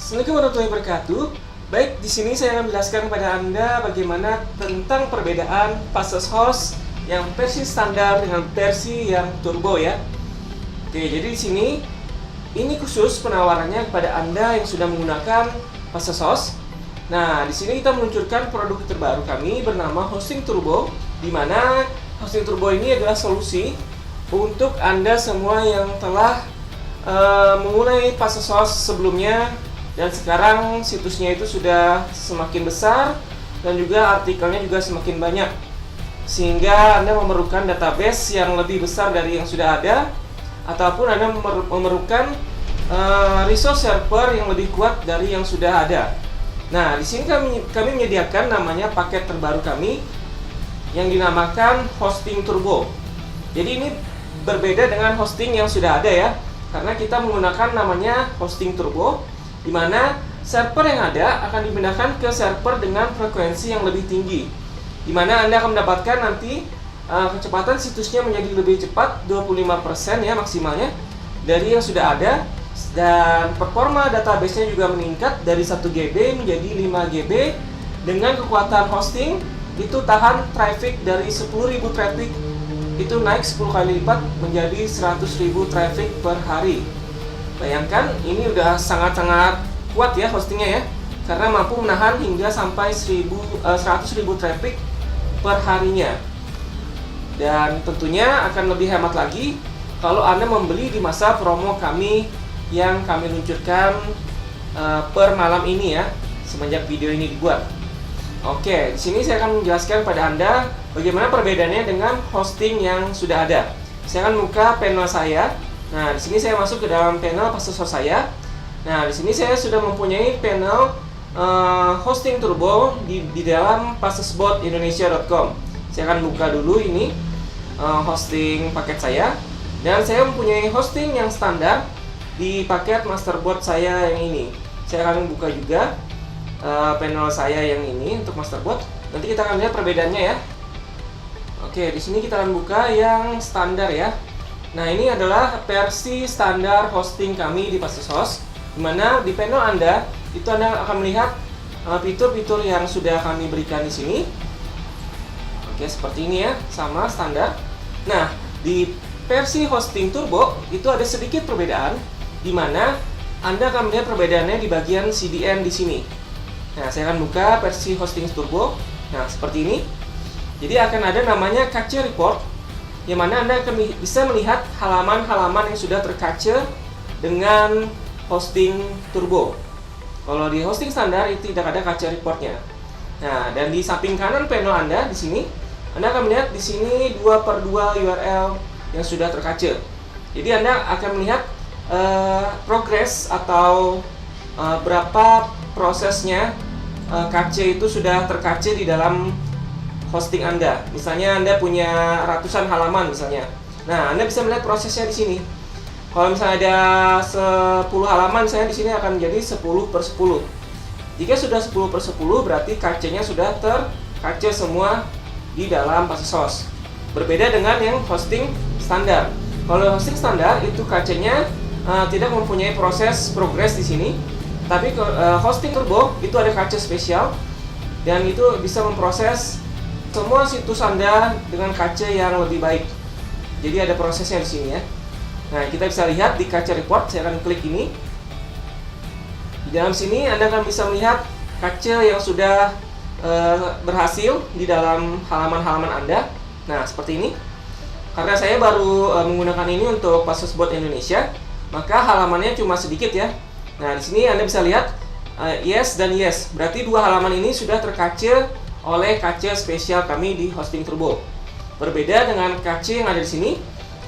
Assalamualaikum warahmatullahi wabarakatuh. Baik, di sini saya akan menjelaskan kepada Anda bagaimana tentang perbedaan Passos host yang versi standar dengan versi yang turbo ya. Oke, jadi di sini ini khusus penawarannya kepada Anda yang sudah menggunakan Passos host. Nah, di sini kita meluncurkan produk terbaru kami bernama Hosting Turbo, di mana Hosting Turbo ini adalah solusi untuk Anda semua yang telah memulai Passos host sebelumnya dan sekarang situsnya itu sudah semakin besar dan juga artikelnya juga semakin banyak, sehingga Anda memerlukan database yang lebih besar dari yang sudah ada, ataupun Anda memerlukan resource server yang lebih kuat dari yang sudah ada. Nah, di sini kami menyediakan namanya paket terbaru kami yang dinamakan Hosting Turbo. Jadi ini berbeda dengan hosting yang sudah ada ya, karena kita menggunakan namanya Hosting Turbo, di mana server yang ada akan dipindahkan ke server dengan frekuensi yang lebih tinggi, di mana Anda akan mendapatkan nanti kecepatan situsnya menjadi lebih cepat 25% ya maksimalnya dari yang sudah ada, dan performa database-nya juga meningkat dari 1 GB menjadi 5 GB dengan kekuatan hosting itu tahan traffic dari 10.000 traffic itu naik 10 kali lipat menjadi 100.000 traffic per hari. Bayangkan, ini udah sangat-sangat kuat ya hostingnya ya, karena mampu menahan hingga sampai 100.000 traffic per harinya. Dan tentunya akan lebih hemat lagi kalau Anda membeli di masa promo kami yang kami luncurkan per malam ini ya, semenjak video ini dibuat. Oke, di sini saya akan menjelaskan pada Anda bagaimana perbedaannya dengan hosting yang sudah ada. Saya akan buka panel saya. Nah, di sini saya masuk ke dalam panel Passos host saya. Nah, di sini saya sudah mempunyai panel Hosting Turbo di dalam PassosBotIndonesia.com. Saya akan buka dulu ini hosting paket saya, dan saya mempunyai hosting yang standar di paket Masterbot saya yang ini. Saya akan buka juga panel saya yang ini untuk Masterbot. Nanti kita akan lihat perbedaannya ya. Oke, di sini kita akan buka yang standar ya. Nah, ini adalah versi standar hosting kami di Passos host, dimana di panel Anda itu Anda akan melihat fitur-fitur yang sudah kami berikan di sini. Oke, seperti ini ya, sama standar. Nah, di versi Hosting Turbo itu ada sedikit perbedaan, di mana Anda akan melihat perbedaannya di bagian CDN di sini. Nah, saya akan buka versi Hosting Turbo. Nah, seperti ini. Jadi akan ada namanya Cache Report, yang mana Anda akan bisa melihat halaman-halaman yang sudah tercache dengan Hosting Turbo. Kalau di hosting standar itu tidak ada Cache Reportnya. Nah, dan di samping kanan panel Anda di sini, Anda akan melihat di sini 2/2 URL yang sudah tercache. Jadi Anda akan melihat progres atau berapa prosesnya cache itu sudah tercache di dalam hosting Anda. Misalnya Anda punya ratusan halaman misalnya. Nah, Anda bisa melihat prosesnya di sini. Kalau misalnya ada 10 halaman, saya di sini akan menjadi 10/10. Jika sudah 10/10 berarti cache-nya sudah tercache semua di dalam Passos host. Berbeda dengan yang hosting standar. Kalau hosting standar itu cache-nya tidak mempunyai proses progress di sini. Tapi Hosting Turbo itu ada cache spesial, dan itu bisa memproses semua situs Anda dengan cache yang lebih baik. Jadi ada prosesnya di sini ya. Nah, kita bisa lihat di Cache Report. Saya akan klik ini. Di dalam sini Anda akan bisa melihat cache yang sudah berhasil di dalam halaman-halaman Anda. Nah, seperti ini. Karena saya baru menggunakan ini untuk PassosBot Indonesia, maka halamannya cuma sedikit ya. Nah, di sini Anda bisa lihat yes dan yes. Berarti dua halaman ini sudah tercache oleh cache spesial kami di Hosting Turbo. Berbeda dengan cache yang ada di sini.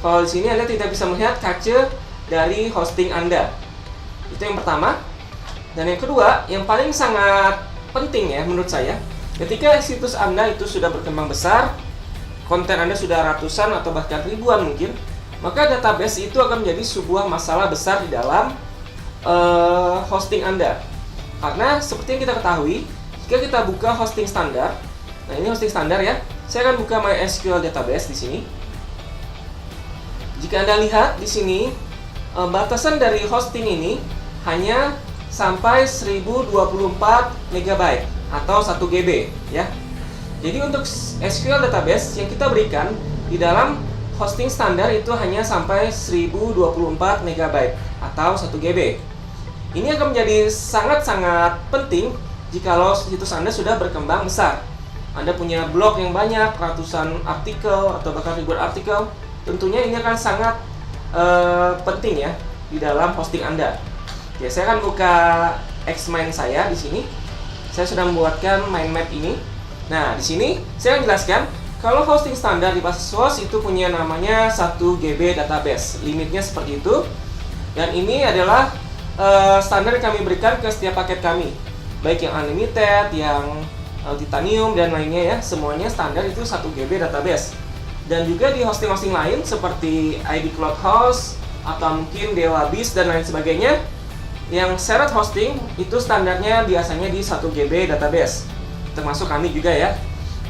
Kalau di sini Anda tidak bisa melihat cache dari hosting Anda. Itu yang pertama. Dan yang kedua, yang paling sangat penting ya menurut saya, ketika situs Anda itu sudah berkembang besar, konten Anda sudah ratusan atau bahkan ribuan mungkin, maka database itu akan menjadi sebuah masalah besar di dalam hosting Anda. Karena seperti yang kita ketahui, jika kita buka hosting standar, nah ini hosting standar ya, saya akan buka MySQL database di sini. Jika Anda lihat di sini, batasan dari hosting ini hanya sampai 1024 MB atau 1 GB ya. Jadi untuk SQL database yang kita berikan di dalam hosting standar itu hanya sampai 1024 MB atau 1 GB. Ini akan menjadi sangat-sangat penting jikalau situs Anda sudah berkembang besar. Anda punya blog yang banyak, ratusan artikel atau bahkan ribuan artikel, tentunya ini akan sangat penting ya di dalam hosting Anda. Oke, saya akan buka Xmind saya di sini. Saya sudah membuatkan mind map ini. Nah, di sini saya akan jelaskan kalau hosting standar di PassHost itu punya namanya 1 GB database. Limitnya seperti itu. Dan ini adalah standar yang kami berikan ke setiap paket kami. Baik yang unlimited, yang titanium dan lainnya ya. Semuanya standar itu 1 GB database. Dan juga di hosting-hosting lain seperti ID Cloud Host atau mungkin DewaBiz dan lain sebagainya, yang syarat hosting itu standarnya biasanya di 1 GB database. Termasuk kami juga ya.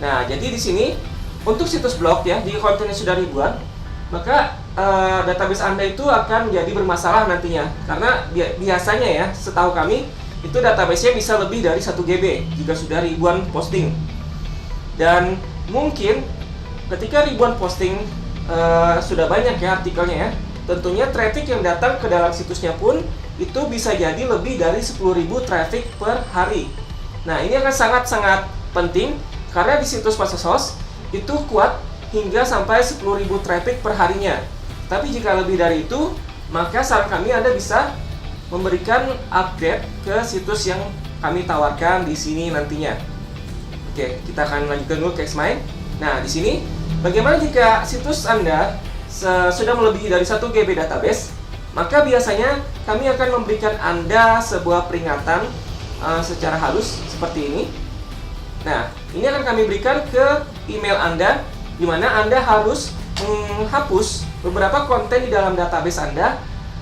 Nah, jadi di sini untuk situs blog ya, di kontennya sudah ribuan, maka database Anda itu akan jadi bermasalah nantinya. Karena biasanya ya, setahu kami itu database-nya bisa lebih dari 1 GB jika sudah ribuan posting. Dan mungkin ketika ribuan posting sudah banyak ya artikelnya ya, tentunya traffic yang datang ke dalam situsnya pun itu bisa jadi lebih dari 10.000 traffic per hari. Nah, ini akan sangat-sangat penting karena di situs PassHost itu kuat hingga sampai 10.000 traffic per harinya. Tapi jika lebih dari itu, maka saran kami Anda bisa memberikan upgrade ke situs yang kami tawarkan di sini nantinya. Oke, kita akan lanjutkan dulu ke Xmind. Nah, di sini bagaimana jika situs Anda sudah melebihi dari 1 GB database? Maka biasanya kami akan memberikan Anda sebuah peringatan secara halus seperti ini. Nah, ini akan kami berikan ke email Anda, di mana Anda harus menghapus beberapa konten di dalam database Anda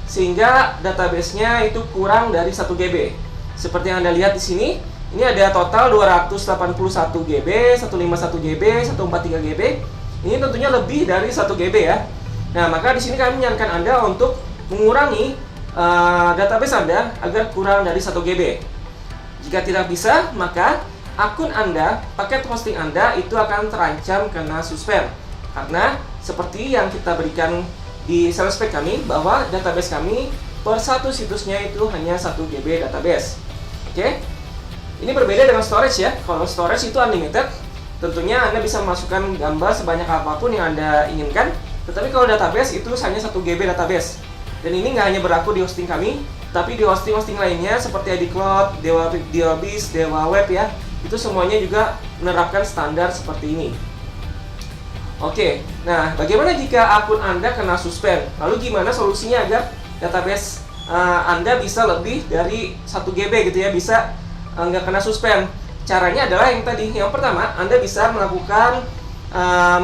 sehingga database-nya itu kurang dari 1 GB. Seperti yang Anda lihat di sini, ini ada total 281 GB, 151 GB, 143 GB. Ini tentunya lebih dari 1 GB ya. Nah, maka di sini kami menyarankan Anda untuk mengurangi database Anda agar kurang dari 1 GB. Jika tidak bisa, maka akun Anda, paket hosting Anda itu akan terancam kena suspend. Karena seperti yang kita berikan di sales spec kami, bahwa database kami per satu situsnya itu hanya 1 GB database. Oke? Ini berbeda dengan storage ya. Kalau storage itu unlimited, tentunya Anda bisa memasukkan gambar sebanyak apapun yang Anda inginkan. Tetapi kalau database itu hanya 1 GB database. Dan ini nggak hanya berlaku di hosting kami, tapi di hosting-hosting lainnya seperti ID Cloud, DewaBiz, DewaWeb ya, itu semuanya juga menerapkan standar seperti ini. Oke, nah bagaimana jika akun Anda kena suspend? Lalu gimana solusinya agar database Anda bisa lebih dari 1 GB gitu ya, bisa nggak kena suspend? Caranya adalah yang tadi. Yang pertama, Anda bisa melakukan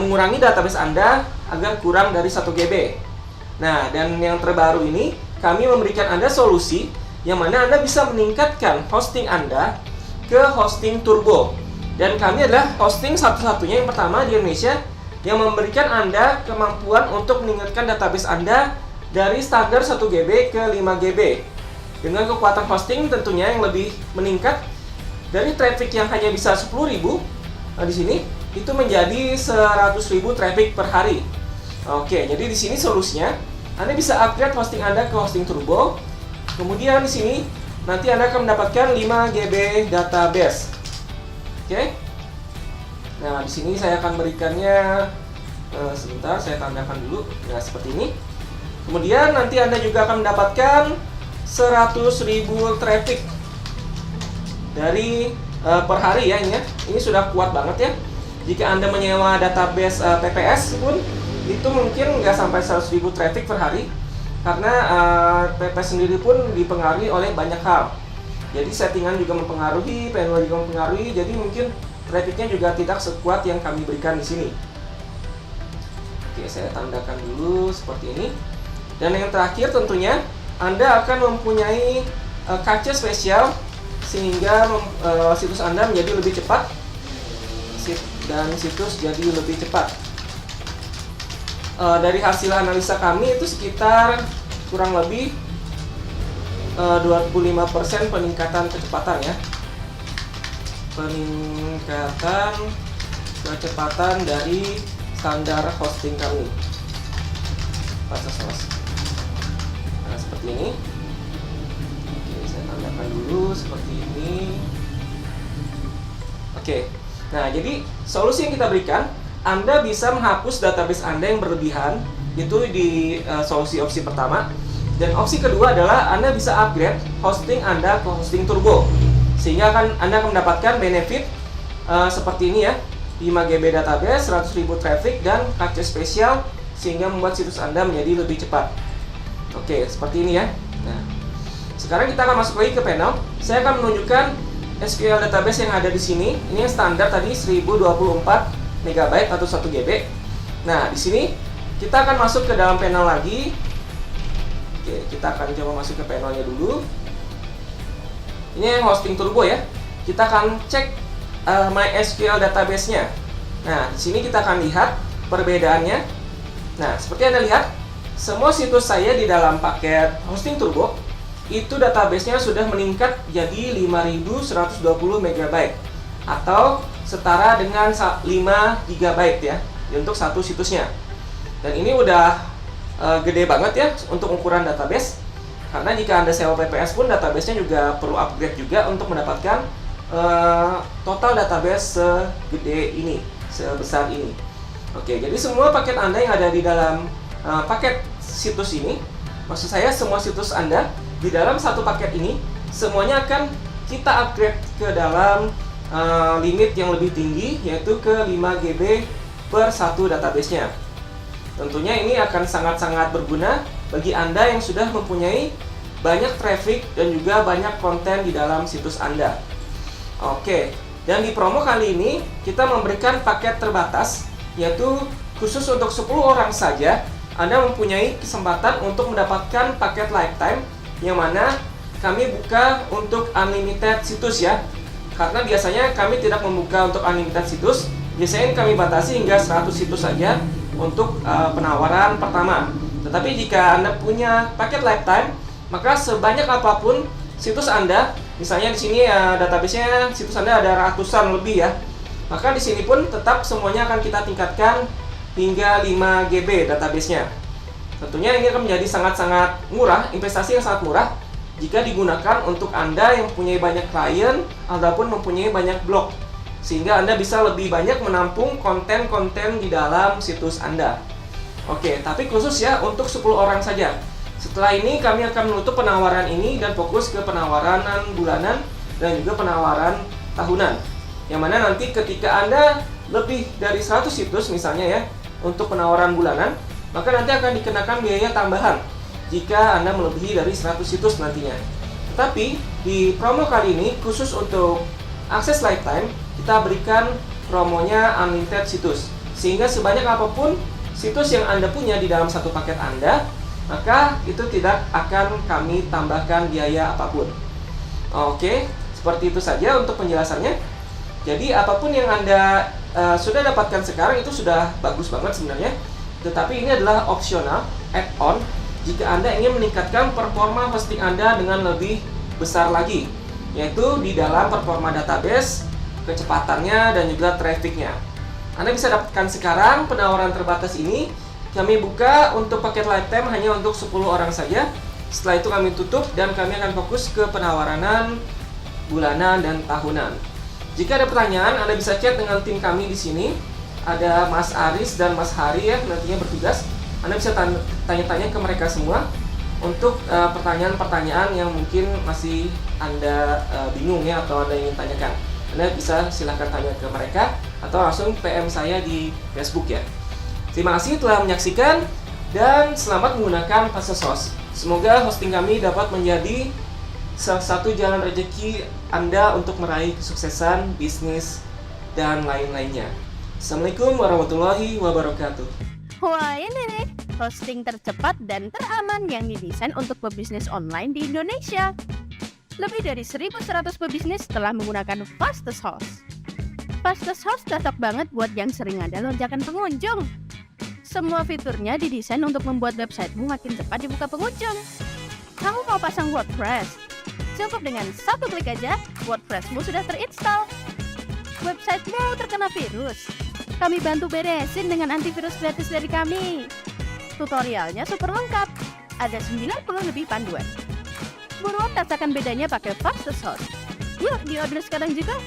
mengurangi database Anda agar kurang dari 1 GB. Nah, dan yang terbaru ini, kami memberikan Anda solusi yang mana Anda bisa meningkatkan hosting Anda ke hosting turbo. Dan kami adalah hosting satu-satunya yang pertama di Indonesia yang memberikan Anda kemampuan untuk meningkatkan database Anda dari standar 1 GB ke 5 GB. Dengan kekuatan hosting tentunya yang lebih meningkat dari traffic yang hanya bisa 10.000 di sini itu menjadi 100.000 traffic per hari. Oke, jadi di sini solusinya Anda bisa upgrade hosting Anda ke hosting turbo. Kemudian di sini nanti Anda akan mendapatkan 5 GB database. Oke. Nah, di sini saya akan berikannya sebentar, saya tandakan dulu. Nah, seperti ini. Kemudian nanti Anda juga akan mendapatkan 100.000 traffic dari per hari ya ini ya. Ini sudah kuat banget ya. Jika Anda menyewa database PPS pun itu mungkin nggak sampai 100.000 traffic per hari, karena PPS sendiri pun dipengaruhi oleh banyak hal. Jadi settingan juga mempengaruhi, PNW juga mempengaruhi, jadi mungkin trafficnya juga tidak sekuat yang kami berikan di sini. Oke, saya tandakan dulu seperti ini. Dan yang terakhir tentunya Anda akan mempunyai cache spesial sehingga situs Anda menjadi lebih cepat dan situs jadi lebih cepat. Dari hasil analisa kami itu sekitar kurang lebih 25% peningkatan kecepatan ya. Peningkatan kecepatan dari standar hosting kami, Fastest Host. Nah, seperti ini. Oke, saya tambahkan dulu seperti ini. Oke. Nah, jadi solusi yang kita berikan, Anda bisa menghapus database Anda yang berlebihan, itu di solusi opsi pertama. Dan opsi kedua adalah Anda bisa upgrade hosting Anda ke hosting turbo, sehingga Anda akan mendapatkan benefit seperti ini ya, 5 GB database, 100.000 traffic, dan cache spesial, sehingga membuat situs Anda menjadi lebih cepat. Oke, seperti ini ya. Nah, sekarang kita akan masuk lagi ke panel. Saya akan menunjukkan SQL database yang ada di sini. Ini yang standar tadi 1024 MB atau 1 GB. Nah, di sini kita akan masuk ke dalam panel lagi. Oke, kita akan coba masuk ke panelnya dulu. Ini yang hosting turbo ya. Kita akan cek MySQL database-nya. Nah, di sini kita akan lihat perbedaannya. Nah, seperti Anda lihat, semua situs saya di dalam paket hosting turbo itu database-nya sudah meningkat jadi 5120 MB atau setara dengan 5 GB ya untuk satu situsnya. Dan ini udah gede banget ya untuk ukuran database. Karena jika Anda sewa PPS pun database-nya juga perlu upgrade juga untuk mendapatkan total database segede ini, sebesar ini. Oke, jadi semua paket Anda yang ada di dalam paket situs ini, maksud saya semua situs Anda di dalam satu paket ini, semuanya akan kita upgrade ke dalam limit yang lebih tinggi, yaitu ke 5 GB per satu database-nya. Tentunya ini akan sangat-sangat berguna bagi Anda yang sudah mempunyai banyak traffic dan juga banyak konten di dalam situs Anda. Oke, dan di promo kali ini kita memberikan paket terbatas, yaitu khusus untuk 10 orang saja Anda mempunyai kesempatan untuk mendapatkan paket lifetime, yang mana kami buka untuk unlimited situs ya. Karena biasanya kami tidak membuka untuk unlimited situs, biasanya kami batasi hingga 100 situs saja untuk penawaran pertama. Tetapi jika Anda punya paket lifetime, maka sebanyak apapun situs Anda, misalnya di sini ya database-nya situs Anda ada ratusan lebih ya, maka di sini pun tetap semuanya akan kita tingkatkan hingga 5 GB database-nya. Tentunya ini akan menjadi sangat-sangat murah, investasi yang sangat murah jika digunakan untuk Anda yang mempunyai banyak klien ataupun mempunyai banyak blog, sehingga Anda bisa lebih banyak menampung konten-konten di dalam situs Anda. Oke, tapi khusus ya untuk 10 orang saja. Setelah ini kami akan menutup penawaran ini dan fokus ke penawaran bulanan dan juga penawaran tahunan. Yang mana nanti ketika Anda lebih dari 100 situs misalnya ya, untuk penawaran bulanan, maka nanti akan dikenakan biaya tambahan jika Anda melebihi dari 100 situs nantinya. Tetapi di promo kali ini khusus untuk akses lifetime, kita berikan promonya unlimited situs. Sehingga sebanyak apapun situs yang Anda punya di dalam satu paket Anda, maka itu tidak akan kami tambahkan biaya apapun. Oke, seperti itu saja untuk penjelasannya. Jadi apapun yang Anda sudah dapatkan sekarang itu sudah bagus banget sebenarnya. Tetapi ini adalah opsional, add-on, jika Anda ingin meningkatkan performa hosting Anda dengan lebih besar lagi, yaitu di dalam performa database, kecepatannya, dan juga trafficnya. Anda bisa dapatkan sekarang penawaran terbatas ini. Kami buka untuk paket lifetime hanya untuk 10 orang saja. Setelah itu kami tutup dan kami akan fokus ke penawaranan bulanan dan tahunan. Jika ada pertanyaan, Anda bisa chat dengan tim kami di sini. Ada Mas Aris dan Mas Hari ya, nantinya bertugas. Anda bisa tanya-tanya ke mereka semua untuk pertanyaan-pertanyaan yang mungkin masih Anda bingung ya, atau Anda ingin tanyakan. Anda bisa silahkan tanya ke mereka atau langsung PM saya di Facebook ya. Terima kasih telah menyaksikan dan selamat menggunakan Fastest Host. Semoga hosting kami dapat menjadi salah satu jalan rezeki Anda untuk meraih kesuksesan bisnis dan lain-lainnya. Assalamualaikum warahmatullahi wabarakatuh. Wah, ini nih hosting tercepat dan teraman yang didesain untuk pebisnis online di Indonesia. Lebih dari 1.100 pebisnis telah menggunakan Fastest Host. Fastest Host cocok banget buat yang sering ada lonjakan pengunjung. Semua fiturnya didesain untuk membuat websitemu makin cepat dibuka pengunjung. Kamu mau pasang WordPress? Cukup dengan satu klik aja, WordPressmu sudah terinstall. Websitemu terkena virus? Kami bantu beresin dengan antivirus gratis dari kami. Tutorialnya super lengkap. Ada 90 lebih panduan. Buruan rasakan bedanya pakai Fastest Host. Yuk, di order sekarang juga.